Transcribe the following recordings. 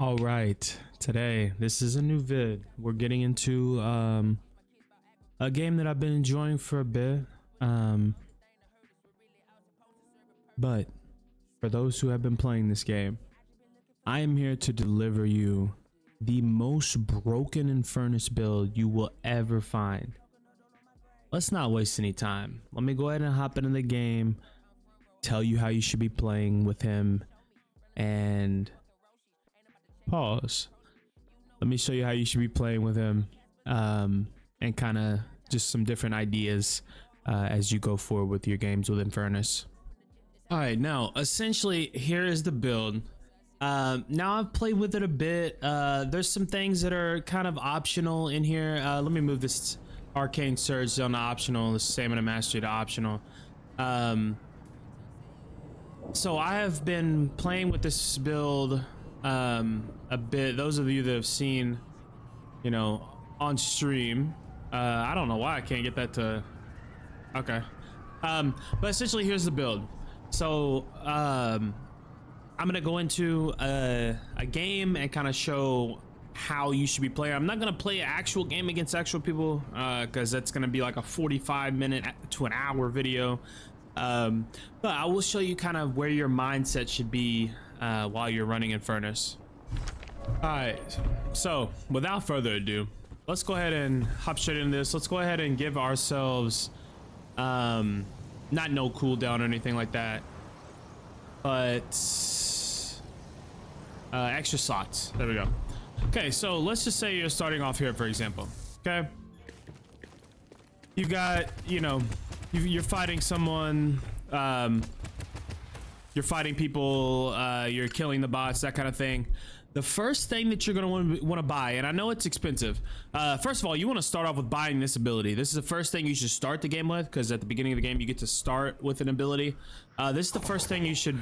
All right, today this is a new vid. We're getting into a game that I've been enjoying for a bit. But for those who have been playing this game, I am here to deliver you the most broken Infernus build you will ever find. Let's not waste any time. Let me go ahead and hop into the game, tell you how you should be playing with him, and pause. Let me show you how you should be playing with him, and kind of just some different ideas as you go forward with your games with Infernus. All right, now essentially here is the build. Now I've played with it a bit. There's some things that are kind of optional in here. Let me move this Arcane Surge down to optional, the Stamina Mastery to optional. So I have been playing with this build a bit. Those of you that have seen, you know, on stream, I don't know why I can't get that to, okay. But essentially here's the build. So I'm gonna go into a game and kind of show how you should be playing. I'm not gonna play an actual game against actual people because that's gonna be like a 45-minute to an hour video. But I will show you kind of where your mindset should be while you're running Infernus. All right, so without further ado, let's go ahead and hop straight into this. Let's go ahead and give ourselves not no cooldown or anything like that, but extra slots. There we go. Okay, so let's just say you're starting off here, for example. Okay, you've got, you know, you're fighting someone, you're fighting people, you're killing the bots, that kind of thing. The first thing that you're gonna want to buy, and I know it's expensive, first of all, you want to start off with buying this ability. This is the first thing you should start the game with, because at the beginning of the game you get to start with an ability. This is the first thing you should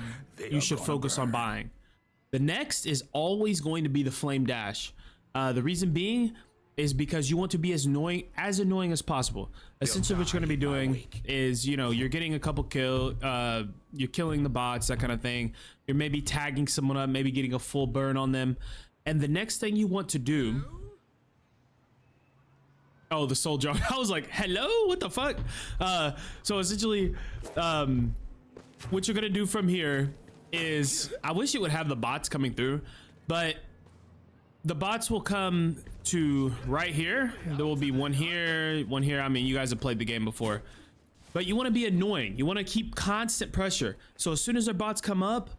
focus on buying. The next is always going to be the Flame Dash. The reason being is because you want to be as annoying as possible. Essentially what you're going to be doing is, you know, you're getting a couple you're killing the bots, that kind of thing. You're maybe tagging someone up, maybe getting a full burn on them. And the next thing you want to do, oh, the soul jar. I was like, hello, what the fuck? So essentially, what you're going to do from here is, I wish it would have the bots coming through, but the bots will come to right here. There will be one here, one here. I mean, you guys have played the game before, but you want to be annoying. You want to keep constant pressure. So as soon as their bots come up,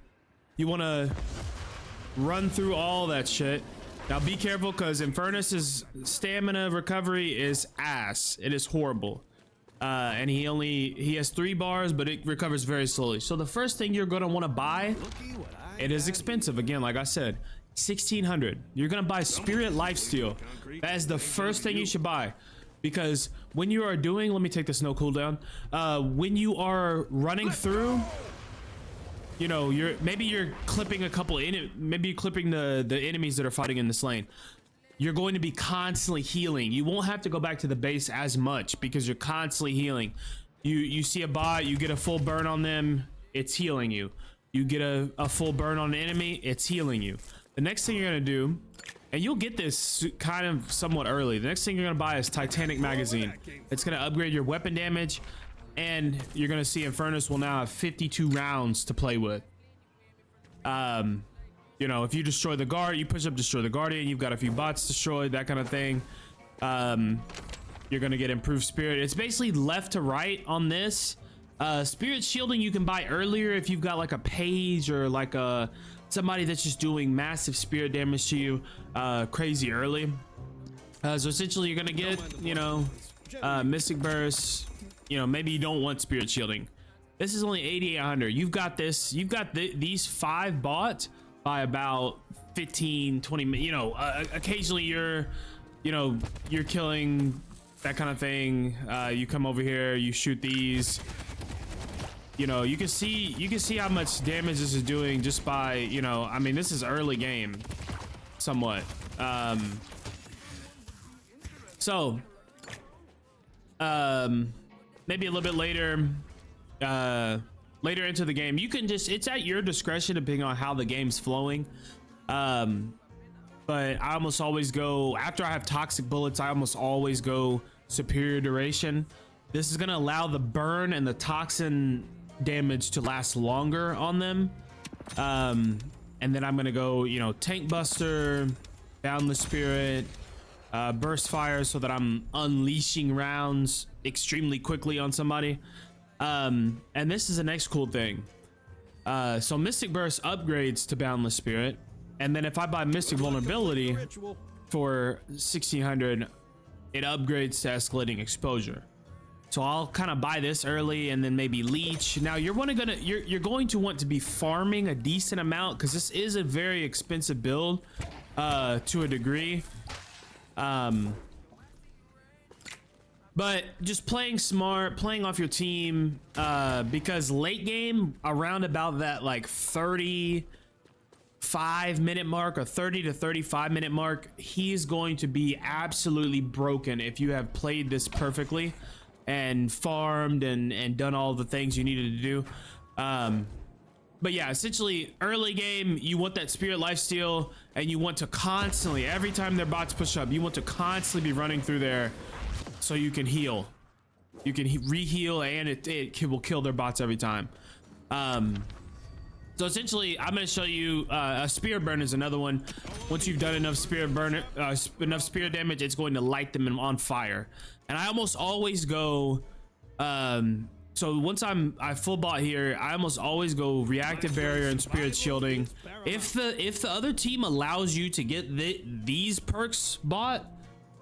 you want to run through all that shit. Now be careful, because Infernus's stamina recovery is ass. It is horrible. And he has 3 bars, but it recovers very slowly. So the first thing you're going to want to buy, it is expensive. Again, like I said, 1600. You're gonna buy Spirit Lifesteal. That is the first thing you should buy, because when you are doing, let me take this no cooldown, when you are running through, you know, maybe you're clipping a couple maybe you're clipping the enemies that are fighting in this lane. You're going to be constantly healing. You won't have to go back to the base as much because you're constantly healing. You see a bot, you get a full burn on them, it's healing you. You get a full burn on an enemy, it's healing you. The next thing you're gonna do, and you'll get this kind of somewhat early, the next thing you're gonna buy is Titanic Magazine. It's gonna upgrade your weapon damage, and you're gonna see Infernus will now have 52 rounds to play with. You know, if you destroy the guard, you push up, destroy the guardian, you've got a few bots destroyed, that kind of thing. You're gonna get improved spirit. It's basically left to right on this. Spirit shielding you can buy earlier if you've got like a page or like somebody that's just doing massive spirit damage to you crazy early. So essentially you're gonna get, you know, Mystic Burst. You know, maybe you don't want spirit shielding. This is only 8800. You've got this, you've got these 5 bought by about 15-20 minutes. You know, occasionally you're killing, that kind of thing. You come over here, you shoot these. You know, you can see how much damage this is doing just by, you know, I mean, this is early game somewhat. So maybe a little bit later into the game, you can just, it's at your discretion depending on how the game's flowing. but I almost always go after I have toxic bullets. I almost always go superior duration. This is gonna allow the burn and the toxin damage to last longer on them. And then I'm gonna go, you know, tank buster, boundless spirit, burst fire, so that I'm unleashing rounds extremely quickly on somebody. And this is the next cool thing. So Mystic Burst upgrades to Boundless Spirit, and then if I buy Mystic Vulnerability for 1600, it upgrades to Escalating Exposure. So I'll kind of buy this early and then maybe Leech. Now you're going to want to be farming a decent amount, because this is a very expensive build to a degree. But just playing smart, playing off your team, because late game, around about that like 35-minute mark or 30 to 35-minute mark, he's going to be absolutely broken if you have played this perfectly and farmed and done all the things you needed to do. But yeah, essentially early game, you want that spirit lifesteal, and you want to constantly, every time their bots push up, you want to constantly be running through there so you can heal. You can re-heal, and it will kill their bots every time. So essentially, I'm going to show you a spirit burn is another one. Once you've done enough spirit burn, enough spirit damage, it's going to light them on fire. And I almost always go. So once I full bot here, I almost always go reactive barrier and spirit shielding. If the other team allows you to get these perks bought,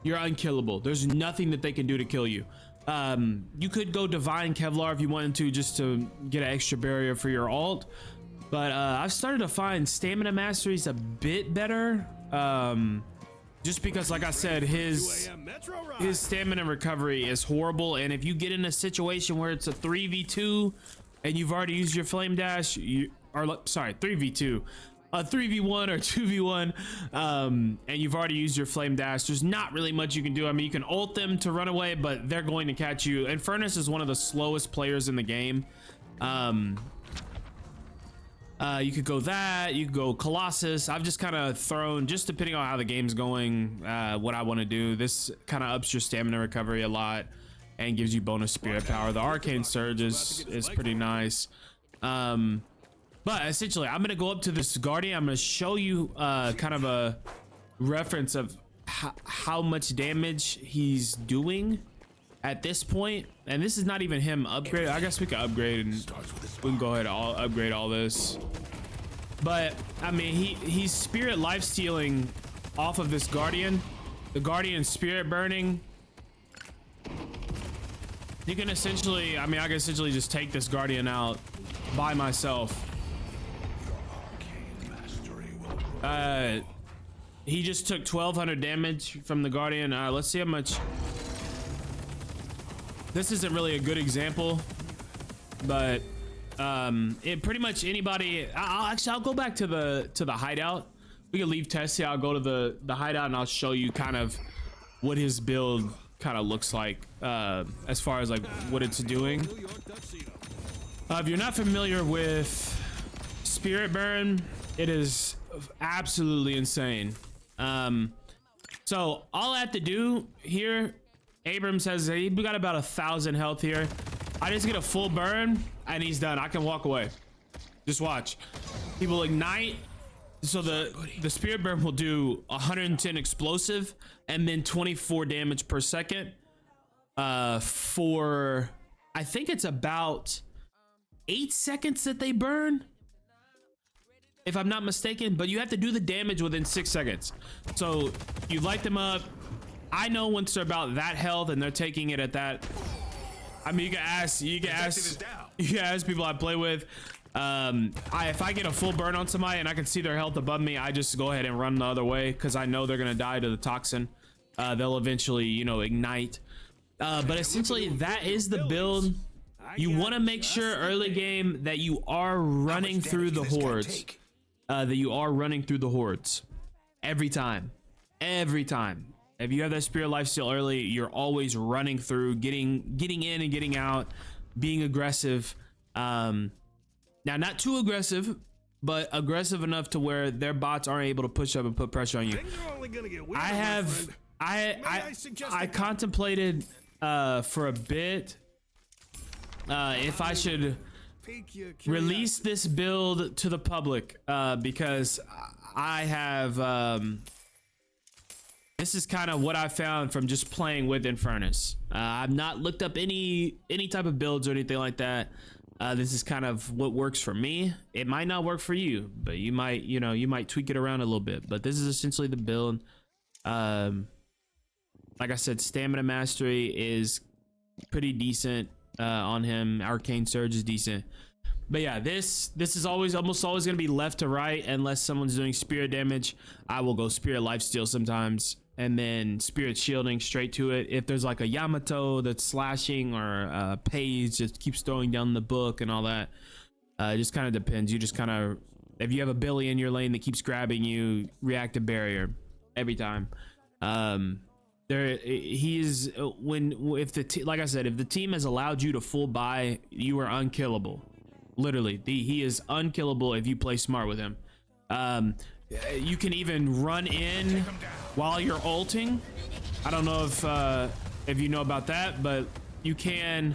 you're unkillable. There's nothing that they can do to kill you. You could go divine Kevlar if you wanted to, just to get an extra barrier for your ult. But I've started to find stamina mastery's a bit better. Just because, like I said, his stamina recovery is horrible, and if you get in a situation where it's a 3v2 and you've already used your flame dash, 3v2, a 3v1 or 2v1, and you've already used your flame dash, there's not really much you can do. I mean, you can ult them to run away, but they're going to catch you. Infernus is one of the slowest players in the game. You could go that, you could go Colossus. I've just kind of thrown, just depending on how the game's going, what I want to do. This kind of ups your stamina recovery a lot and gives you bonus spirit power. The Arcane Surge is pretty nice. But essentially, I'm going to go up to this Guardian. I'm going to show you kind of a reference of how much damage he's doing at this point. And this is not even him upgrade. I guess we can upgrade, and we can go ahead and upgrade all this. But I mean, he's spirit life stealing off of this Guardian. The Guardian spirit burning. You can essentially, I mean, I can essentially just take this Guardian out by myself. He just took 1200 damage from the Guardian. Let's see how much. This isn't really a good example, but it pretty much anybody. I'll go back to the hideout. We can leave Tessie. I'll go to the hideout and I'll show you kind of what his build kind of looks like, as far as like what it's doing. If you're not familiar with Spirit Burn, it is absolutely insane. So all I have to do here, Abrams says he got about 1,000 health here. I just get a full burn and he's done. I can walk away. Just watch. He will ignite. So the Spirit Burn will do 110 explosive and then 24 damage per second for, I think it's about 8 seconds that they burn, if I'm not mistaken, but you have to do the damage within 6 seconds. So you light them up. I know once they're about that health and they're taking it at that. I mean, you can ask people I play with. If I get a full burn on somebody and I can see their health above me, I just go ahead and run the other way because I know they're gonna die to the toxin. They'll eventually, you know, ignite. But essentially, that is the build. You want to make sure early game that you are running through the hordes. Every time. If you have that spirit lifesteal early, you're always running through, getting in and getting out, being aggressive. Now, not too aggressive. but aggressive enough to where their bots aren't able to push up and put pressure on you. Things are only gonna get weirder, I my have, friend. I contemplated for a bit if I should Pique your release this build to the public because I have this is kind of what I found from just playing with Infernus. I've not looked up any type of builds or anything like that. This is kind of what works for me. It might not work for you, but you might, you know, you might tweak it around a little bit, but this is essentially the build. Like I said, stamina mastery is pretty decent on him. Arcane surge is decent. But yeah, this is almost always going to be left to right unless someone's doing spirit damage. I will go spirit lifesteal sometimes and then spirit shielding straight to it. If there's like a Yamato that's slashing or Paige just keeps throwing down the book and all that, it just kind of depends. You just kind of, if you have a Billy in your lane that keeps grabbing you, reactive barrier every time. Like I said, if the team has allowed you to full buy, you are unkillable. Literally, he is unkillable if you play smart with him. You can even run in while you're ulting. I don't know if you know about that, but you can.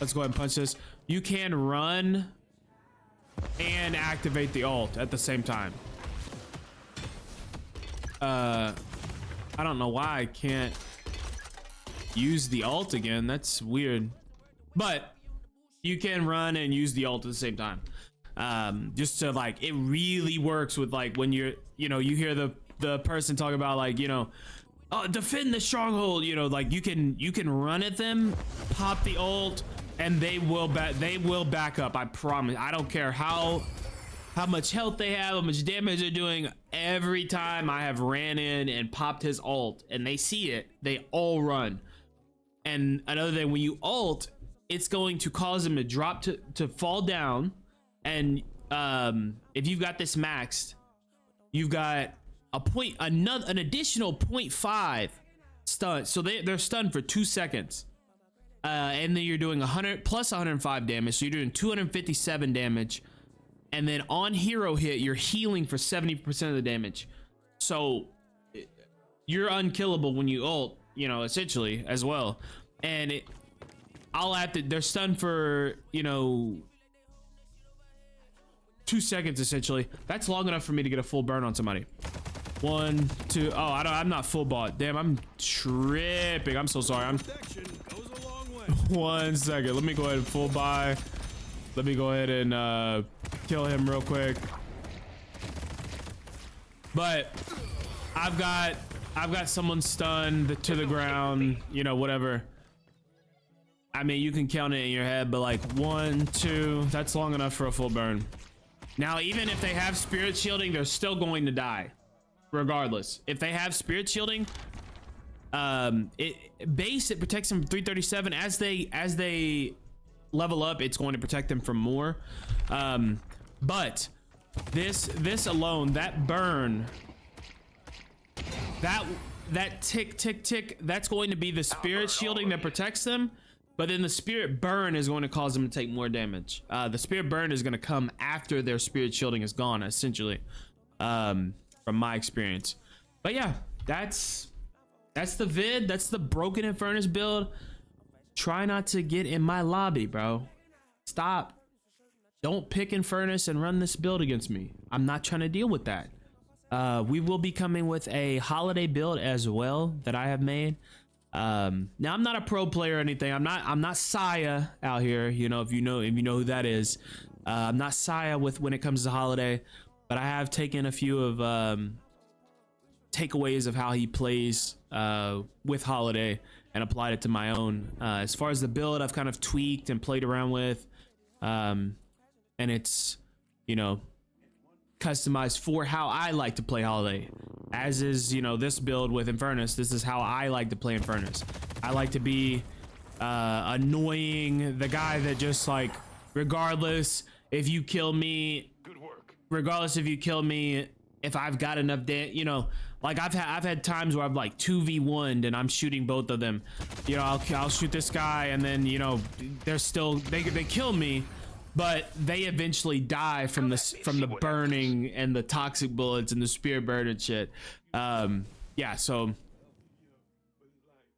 Let's go ahead and punch this. You can run and activate the ult at the same time. I don't know why I can't use the ult again. That's weird. But you can run and use the ult at the same time. Just to like, it really works with like when you're, you know, you hear the person talk about like, you know, oh, defend the stronghold, you know, like you can run at them, pop the ult, and they will back up. I promise. I don't care how much health they have, how much damage they're doing. Every time I have ran in and popped his ult and they see it, they all run. And another thing, when you ult, it's going to cause them to drop to fall down. And if you've got this maxed, you've got an additional 0.5 stun. So they're stunned for 2 seconds. And then you're doing 100 plus 105 damage. So you're doing 257 damage. And then on hero hit, you're healing for 70% of the damage. So you're unkillable when you ult, you know, essentially as well. And they're stunned for, you know, 2 seconds essentially. That's long enough for me to get a full burn on somebody. 1, 2. Oh, I'm not full bot. Damn, I'm tripping. I'm so sorry. 1 second. Let me go ahead and full buy. Let me go ahead and kill him real quick. But I've got someone stunned to the ground, you know, whatever. I mean, you can count it in your head, but like 1, 2, that's long enough for a full burn. Now, even if they have spirit shielding, they're still going to die regardless. If they have spirit shielding, it protects them from 337. As they level up, it's going to protect them from more. But this alone, that burn, that tick, that's going to be the spirit shielding that protects them. But then the spirit burn is going to cause them to take more damage. The spirit burn is going to come after their spirit shielding is gone, essentially, from my experience. But yeah, that's the vid. That's the broken Infernus build. Try not to get in my lobby, bro. Stop. Don't pick Infernus and run this build against me. I'm not trying to deal with that. We will be coming with a holiday build as well that I have made. Now I'm not a pro player or anything. I'm not Saya out here. You know, if you know who that is. I'm not Saya when it comes to holiday, but I have taken a few of takeaways of how he plays with holiday and applied it to my own. As far as the build, I've kind of tweaked and played around with, and it's, you know, customized for how I like to play holiday. As is, you know, this build with Infernus, this is how I like to play Infernus. I like to be annoying, the guy that just like, regardless if you kill me, if I've got enough you know, like I've had times where I've like 2v1'd and I'm shooting both of them. You know, I'll shoot this guy and then, you know, they're still, they kill me, but they eventually die from the burning and the toxic bullets and the spear burn and shit. Yeah, so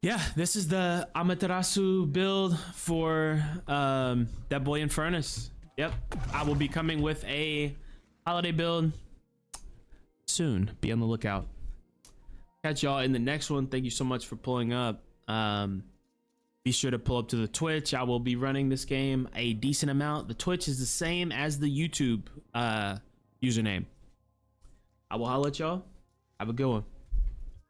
yeah, this is the Amaterasu build for that boy Infernus. Yep, I will be coming with a holiday build soon. Be on the lookout. Catch y'all in the next one. Thank you so much for pulling up. Be sure to pull up to the Twitch. I will be running this game a decent amount. The Twitch is the same as the YouTube username. I will holler at y'all. Have a good one.